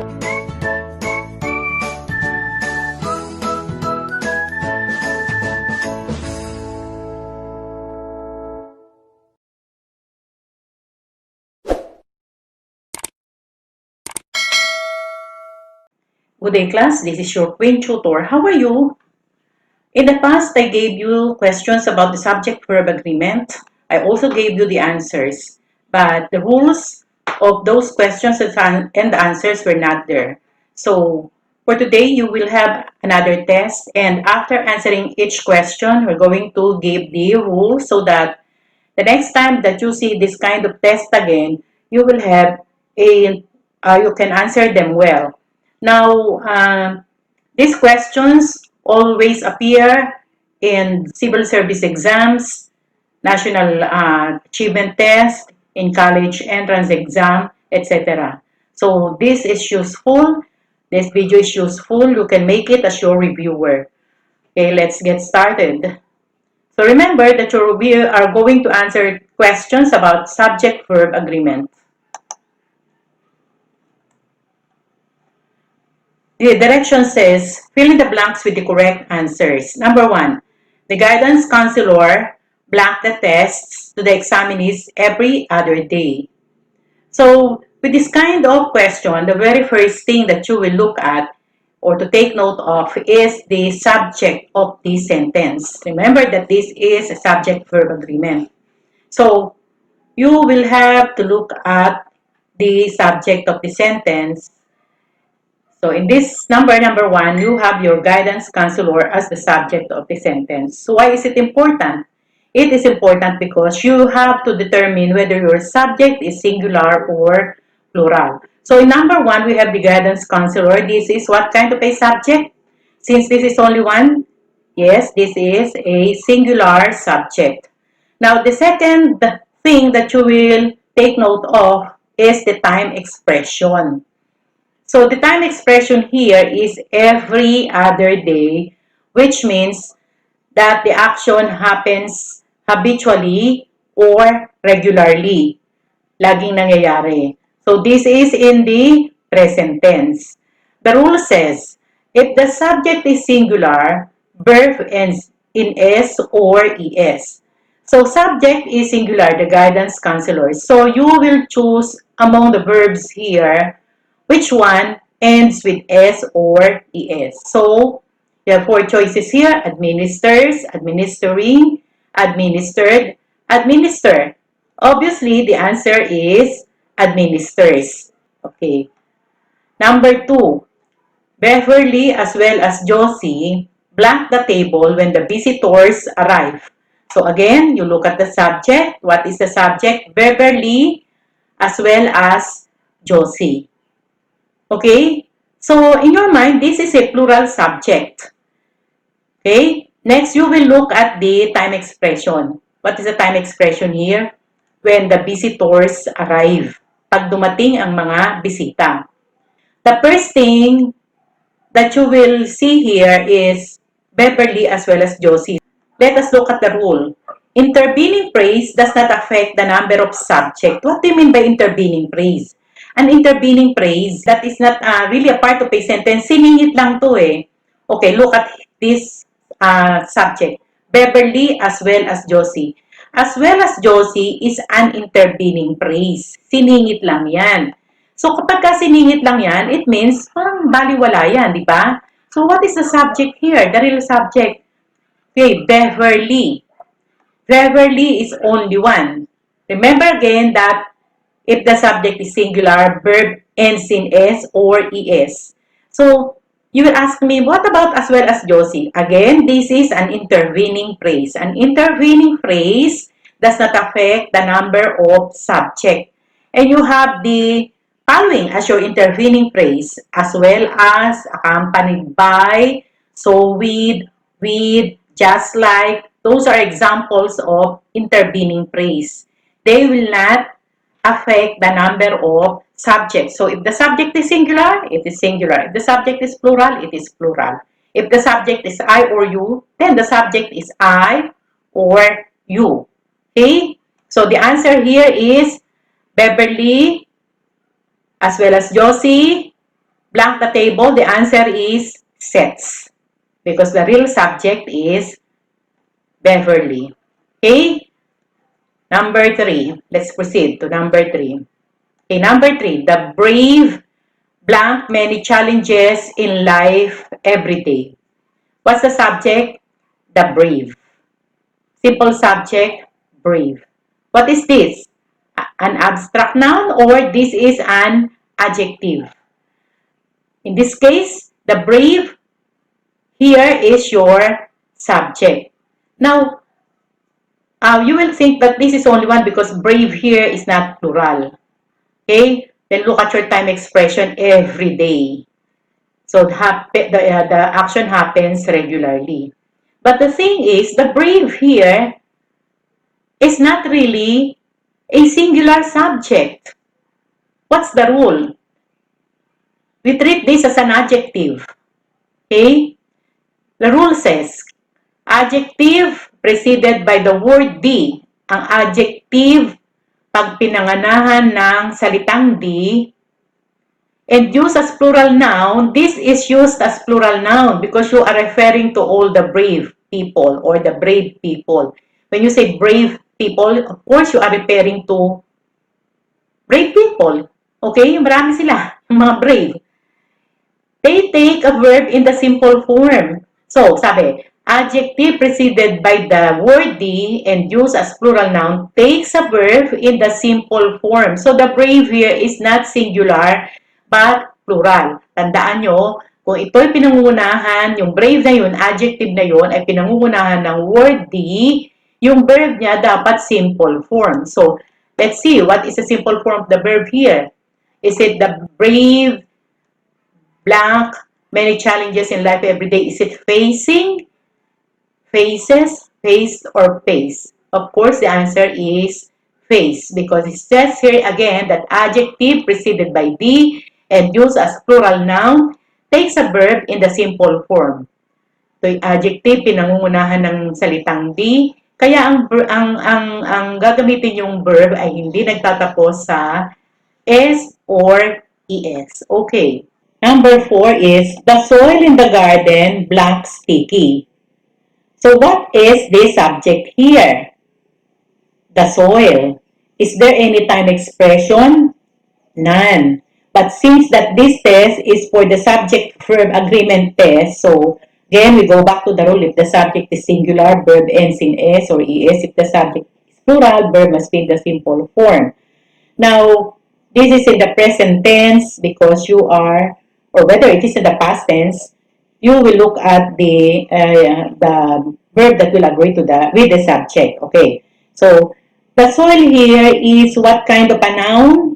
Good day, class. This is your Queen Tutor. How are you? In the past, I gave you questions about the subject-verb agreement. I also gave you the answers, but the rules of those questions and the answers were not there. So, for today, you will have another test, and after answering each question, we're going to give the rules so that the next time that you see this kind of test again, you will have you can answer them well. Now, these questions always appear in civil service exams, national achievement test, in college entrance exam, etc. So this is useful. This video is useful. You can make it as your reviewer. Okay, let's get started. So remember that we are going to answer questions about subject-verb agreement. The direction says, fill in the blanks with the correct answers. Number 1, the guidance counselor blank the tests to the examinees every other day. So with this kind of question, the very first thing that you will look at or to take note of is the subject of the sentence. Remember that this is a subject-verb agreement. So you will have to look at the subject of the sentence. So in this number 1, you have your guidance counselor as the subject of the sentence. So why is it important? It is important because you have to determine whether your subject is singular or plural. So in number 1, we have the guidance counselor. This is what kind of a subject? Since this is only one, yes, this is a singular subject. Now, the second thing that you will take note of is the time expression. So the time expression here is every other day, which means that the action happens habitually or regularly. Laging nangyayari. So this is in the present tense. The rule says, if the subject is singular, verb ends in S or ES. So subject is singular, the guidance counselor. So you will choose among the verbs here which one ends with S or ES. So you have 4 choices here: administers, administering, administered, administer. Obviously, the answer is administers. Okay. Number 2, Beverly as well as Josie blank the table when the visitors arrive. So again, you look at the subject. What is the subject? Beverly as well as Josie. Okay? So in your mind, this is a plural subject. Okay? Next, you will look at the time expression. What is the time expression here? When the visitors arrive. Pag dumating ang mga bisita. The first thing that you will see here is Beverly as well as Josie. Let us look at the rule. Intervening phrase does not affect the number of subject. What do you mean by intervening phrase? An intervening phrase that is not really a part of a sentence. Siningit lang to eh. Okay, look at this subject. Beverly as well as Josie. As well as Josie is an intervening phrase. Siningit lang yan. So kapag ka siningit lang yan, it means parang baliwala yan, di ba? So what is the subject here? The real subject. Okay, Beverly. Beverly is only one. Remember again that if the subject is singular, verb ends in S or ES. So, you will ask me, what about as well as Josie? Again, this is an intervening phrase. An intervening phrase does not affect the number of subject. And you have the following as your intervening phrase, as well as, accompanied by, so with, just like. Those are examples of intervening phrase. They will not affect the number of subjects. So if the subject is singular, it is singular. If the subject is plural, it is plural. If the subject is I or you, then the subject is I or you. Okay? So the answer here is Beverly as well as Josie blank the table, the answer is sets. Because the real subject is Beverly. Okay? Number 3. Let's proceed to number 3. Okay, number 3. The brave blank many challenges in life every day. What's the subject? The brave. Simple subject, brave. What is this? An abstract noun or this is an adjective? In this case, the brave here is your subject. Now, you will think that this is only one because brave here is not plural. Okay? Then look at your time expression every day. So the action happens regularly. But the thing is, the brave here is not really a singular subject. What's the rule? We treat this as an adjective. Okay? The rule says, adjective preceded by the word the. Ang adjective, pag pinanganahan ng salitang the, and used as plural noun, this is used as plural noun because you are referring to all the brave people or the brave people. When you say brave people, of course, you are referring to brave people. Okay? Marami sila, yung mga brave. They take a verb in the simple form. So, sabi, adjective preceded by the word the and used as plural noun takes a verb in the simple form. So, the brave here is not singular but plural. Tandaan nyo, kung ito'y pinangungunahan, yung brave na yun, adjective na yun, ay pinangungunahan ng word the, yung verb niya dapat simple form. So, let's see, what is the simple form of the verb here? Is it the brave blank, many challenges in life every day? Is it facing, faces, faced, or face? Of course, the answer is face because it says here again that adjective preceded by the and used as plural noun takes a verb in the simple form. So, yung adjective, pinangungunahan ng salitang the, kaya ang gagamitin yung verb ay hindi nagtatapos sa S or ES. Okay. Number 4 is, the soil in the garden blank sticky. So what is the subject here? The soil. Is there any time expression? None. But since that this test is for the subject-verb agreement test, so again, we go back to the rule. If the subject is singular, verb ends in S or ES. If the subject is plural, verb must be in the simple form. Now, this is in the present tense because you are, or whether it is in the past tense, you will look at the verb that will agree to with the subject. Okay. So, the soil here is what kind of a noun?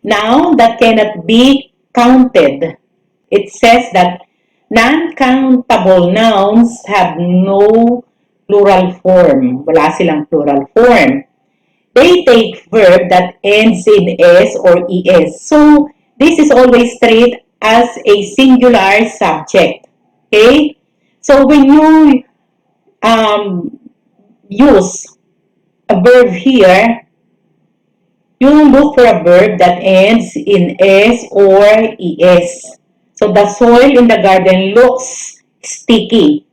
Noun that cannot be counted. It says that non-countable nouns have no plural form. Wala silang plural form. They take verb that ends in S or ES. So, this is always treated as a singular subject. Okay? So, when you use a verb here, you look for a verb that ends in S or ES. So, the soil in the garden looks sticky.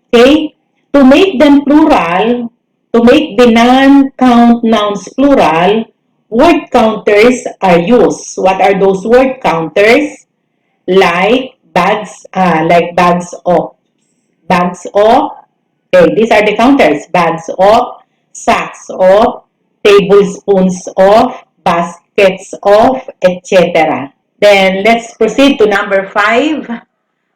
Okay? To make them plural, to make the non-count nouns plural, word counters are used. What are those word counters? Like bags of. Bags of. Okay, these are the counters. Bags of, sacks of, tablespoons of, baskets of, etc. Then let's proceed to number 5.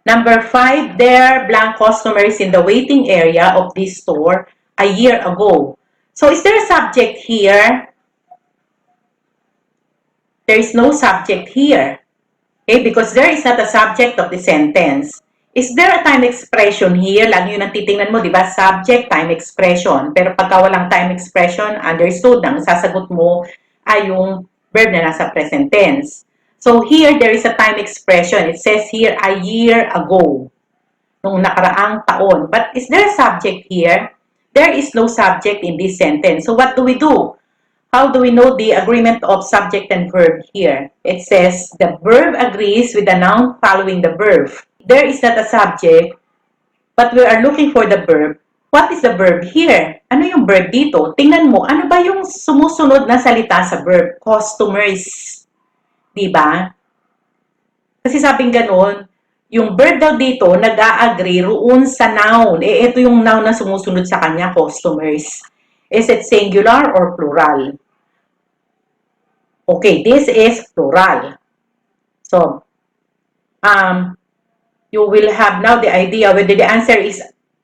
Number 5, there are blank customers in the waiting area of this store a year ago. So is there a subject here? There is no subject here. Okay, because there is not a subject of the sentence. Is there a time expression here? Lagi yun ang titingnan mo, di ba? Subject, time expression. Pero pagka walang time expression, understood, ang sasagot mo ay yung verb na nasa present tense. So here, there is a time expression. It says here, a year ago. Nung nakaraang taon. But is there a subject here? There is no subject in this sentence. So what do we do? How do we know the agreement of subject and verb here? It says the verb agrees with the noun following the verb. There is not a subject, but we are looking for the verb. What is the verb here? Ano yung verb dito? Tingnan mo, ano ba yung sumusunod na salita sa verb? Customers. Diba? Kasi sabing ganun, yung verb daw dito, nag-a-agree roon sa noun. Ito yung noun na sumusunod sa kanya, customers. Is it singular or plural? Okay, this is plural. So, you will have now the idea whether the answer is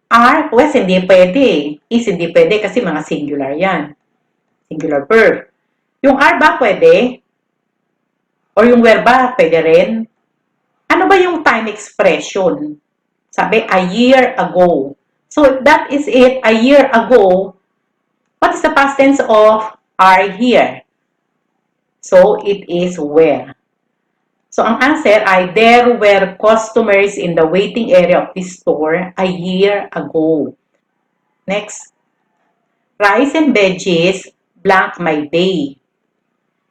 are, pues hindi pwede. Is hindi pwede kasi mga singular yan. Singular verb. Yung are ba pwede? Or yung were ba pwede rin? Ano ba yung time expression? Sabi, a year ago. So, that is it, a year ago. What is the past tense of are here? So, it is were. So, ang answer ay, there were customers in the waiting area of this store a year ago. Next. Rice and veggies blank my day.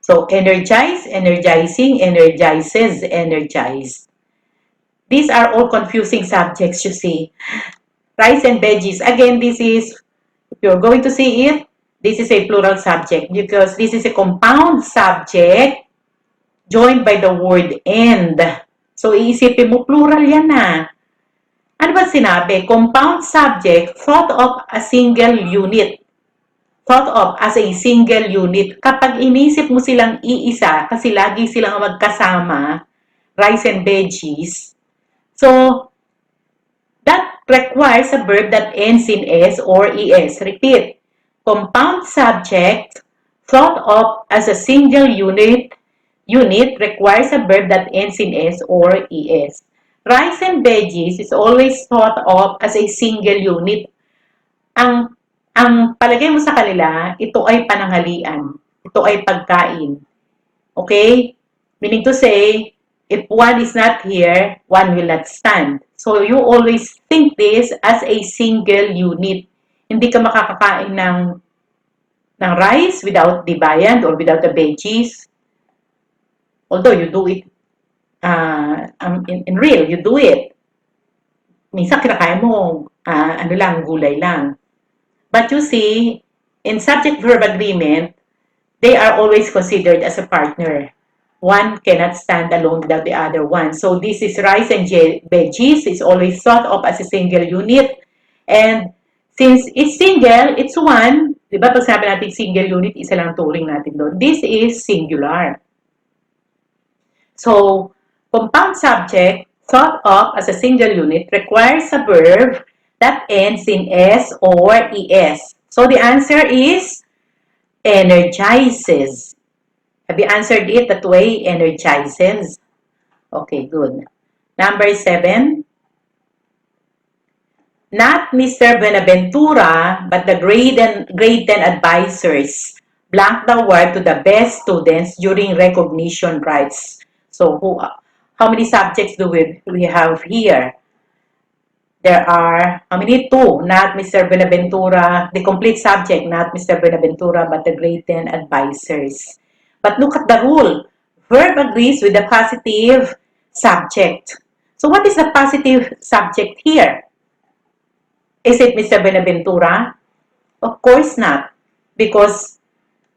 So, energize, energizing, energizes, energize. These are all confusing subjects, you see. Rice and veggies. Again, this is, if you're going to see it, this is a plural subject because this is a compound subject joined by the word and. So, iisipin mo, plural yan na. Ano ba sinabi? Compound subject thought of a single unit. Thought of as a single unit. Kapag inisip mo silang iisa, kasi lagi silang magkasama, rice and veggies, so, that requires a verb that ends in S or ES. Repeat. Compound subject thought of as a single unit requires a verb that ends in S or ES. Rice and veggies is always thought of as a single unit. Ang palagay mo sa kanila, ito ay pananghalian. Ito ay pagkain. Okay? Meaning to say, if one is not here, one will not stand. So, you always think this as a single unit. Hindi ka makakakain ng rice without the viand or without the veggies. Although you do it in real, you do it. Minsan kinakain mo, gulay lang. But you see, in subject-verb agreement, they are always considered as a partner. One cannot stand alone without the other one. So this is rice and veggies. It's always thought of as a single unit. And since it's single, it's one. Diba pag sabi natin single unit, isa lang turing natin doon. This is singular. So, compound subject thought of as a single unit requires a verb that ends in S or ES. So the answer is energizes. Have you answered it that way? Energizes. Okay, good. Number 7. Not Mr. Buenaventura, but the grade 10 advisors blank the award to the best students during recognition rites. So, how many subjects do we have here? There are, how many? 2. Not Mr. Buenaventura, the complete subject, not Mr. Buenaventura, but the grade 10 advisors. But look at the rule. Verb agrees with the positive subject. So what is the positive subject here? Is it Mr. Buenaventura? Of course not. Because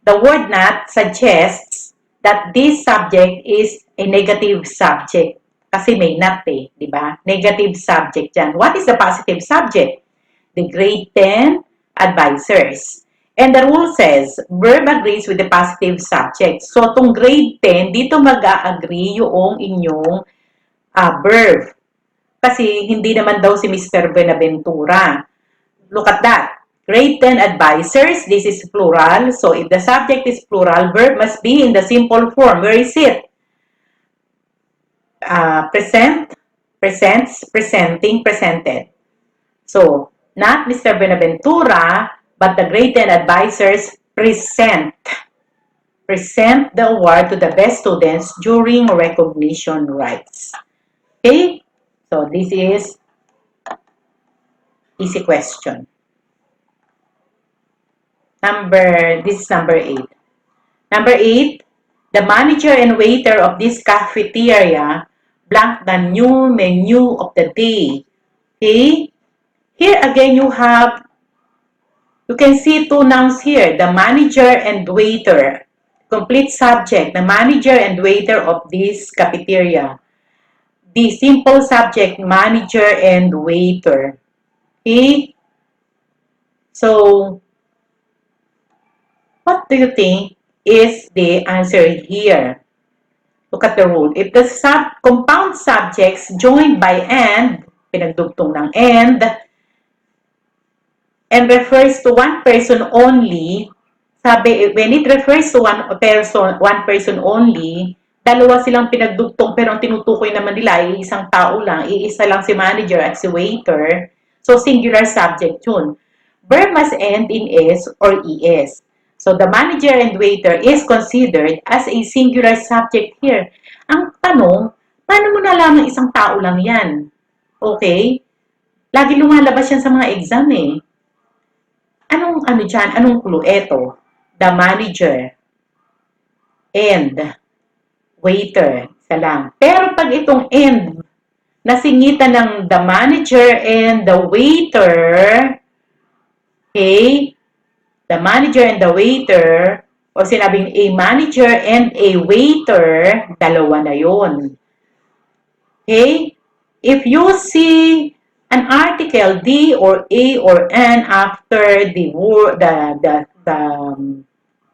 the word not suggests that this subject is a negative subject. Kasi may not eh, di ba? Negative subject yan. What is the positive subject? The grade 10 advisors. And the rule says, verb agrees with the positive subject. So, itong grade 10, dito mag-a-agree yung inyong verb. Kasi hindi naman daw si Mr. Buenaventura. Look at that. Grade 10 advisors, this is plural. So, if the subject is plural, verb must be in the simple form. Where is it? Present, presents, presenting, presented. So, not Mr. Buenaventura, but the grade 10 advisors present the award to the best students during recognition rites. Okay? So, this is easy question. This is number 8. Number 8, the manager and waiter of this cafeteria blank the new menu of the day. Okay? Here again, you can see two nouns here, the manager and waiter. Complete subject, the manager and waiter of this cafeteria. The simple subject, manager and waiter. Okay? So, what do you think is the answer here? Look at the rule. If the compound subjects joined by and, pinagdugtong ng and refers to one person only, sabi, when it refers to one person only, dalawa silang pinagdugtong pero ang tinutukoy naman nila ay isang tao lang, iisa lang si manager at si waiter. So, singular subject yun. Verb must end in S or ES. So, the manager and waiter is considered as a singular subject here. Ang tanong, paano mo nalaman isang tao lang yan? Okay? Lagi lumalabas yan sa mga exam eh. Anong ano dyan? Anong clue? Eto, the manager and waiter. Isa lang. Pero pag itong and, nasingitan ng the manager and the waiter, okay, the manager and the waiter, o sinabing a manager and a waiter, dalawa na yon. Okay? If you see an article D or A or N after the word, the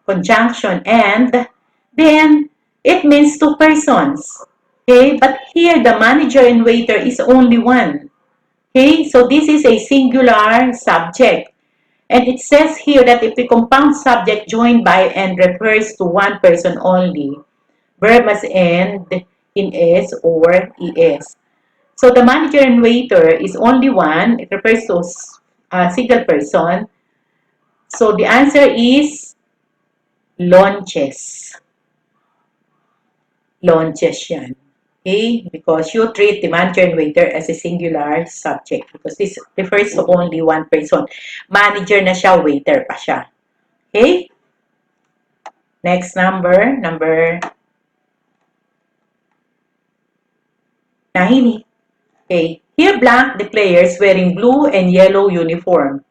conjunction and, then it means two persons. Okay? But here, the manager and waiter is only one. Okay? So this is a singular subject. And it says here that if the compound subject joined by and refers to one person only, verb must end in S or ES. So the manager and waiter is only one. It refers to a single person. So the answer is launches. Launches yan. Okay? Because you treat the manager and waiter as a singular subject. Because this refers to only one person. Manager na siya, waiter pa siya. Okay? Next number 9. Okay. Here blank the players wearing blue and yellow uniform.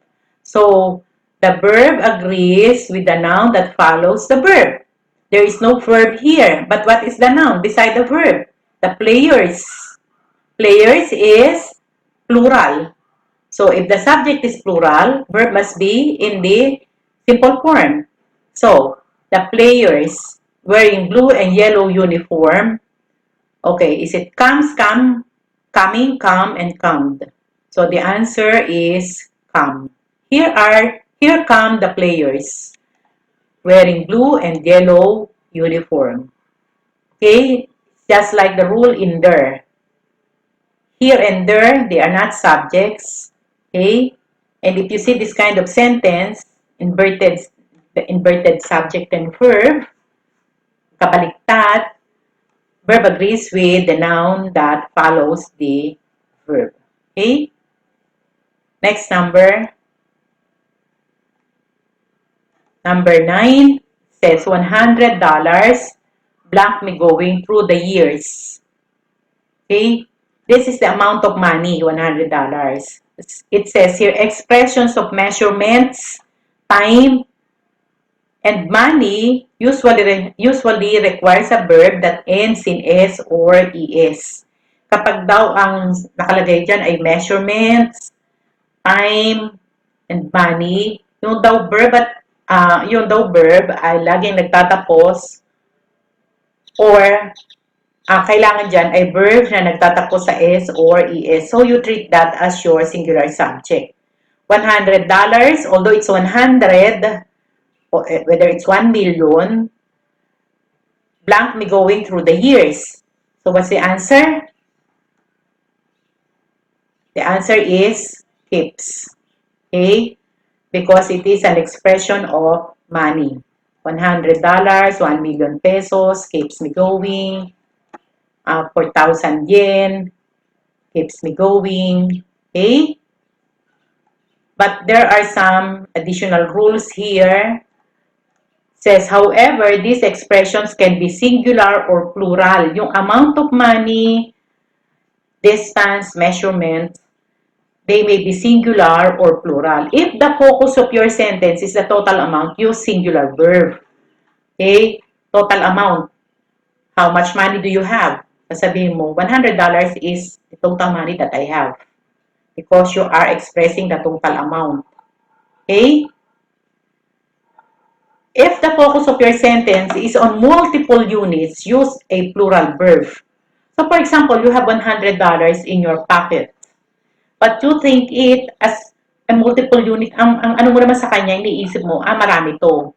So, the verb agrees with the noun that follows the verb. There is no verb here. But what is the noun beside the verb? The players. Players is plural. So, if the subject is plural, verb must be in the simple form. So, the players wearing blue and yellow uniform. Okay, is it comes, come, coming, come, and comed? So, the answer is come. Here come the players wearing blue and yellow uniform. Okay, just like the rule in there. Here and there, they are not subjects. Okay, and if you see this kind of sentence, the inverted subject and verb, kabaliktad, verb agrees with the noun that follows the verb. Okay, next number 9 says $100 blank me going through the years. Okay, this is the amount of money, $100. It says here expressions of measurements, time, and money usually requires a verb that ends in S or ES. Kapag daw ang nakalagay dyan ay measurements, time, and money, yung daw verb ay laging nagtatapos or kailangan dyan ay verb na nagtatapos sa S or ES. So, you treat that as your singular subject. $100, although it's 100, whether it's 1 million, blank me going through the years. So, what's the answer? The answer is keeps. Okay? Because it is an expression of money. $100, 1 million pesos, keeps me going. 4,000 yen, keeps me going. Okay? But there are some additional rules here. Says, however, these expressions can be singular or plural. Yung amount of money, distance, measurement, they may be singular or plural. If the focus of your sentence is the total amount, use singular verb. Okay? Total amount. How much money do you have? Sasabihin mo, $100 is the total money that I have. Because you are expressing the total amount. Okay? If the focus of your sentence is on multiple units, use a plural verb. So, for example, you have $100 in your pocket. But you think it as a multiple unit. Ang ano mo naman sa kanya, iniisip mo, marami to.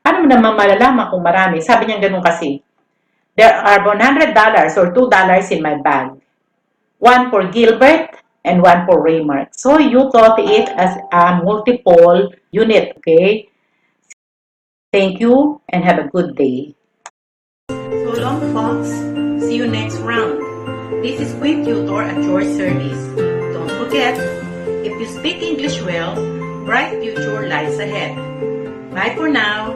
Paano mo naman malalaman kung marami? Sabi niya ganun kasi, there are $100 or $2 in my bag. One for Gilbert and one for Raymark. So, you thought it as a multiple unit, okay? Thank you and have a good day. So long, folks. See you next round. This is Quick Tutor at your service. Don't forget, if you speak English well, bright future lies ahead. Bye for now.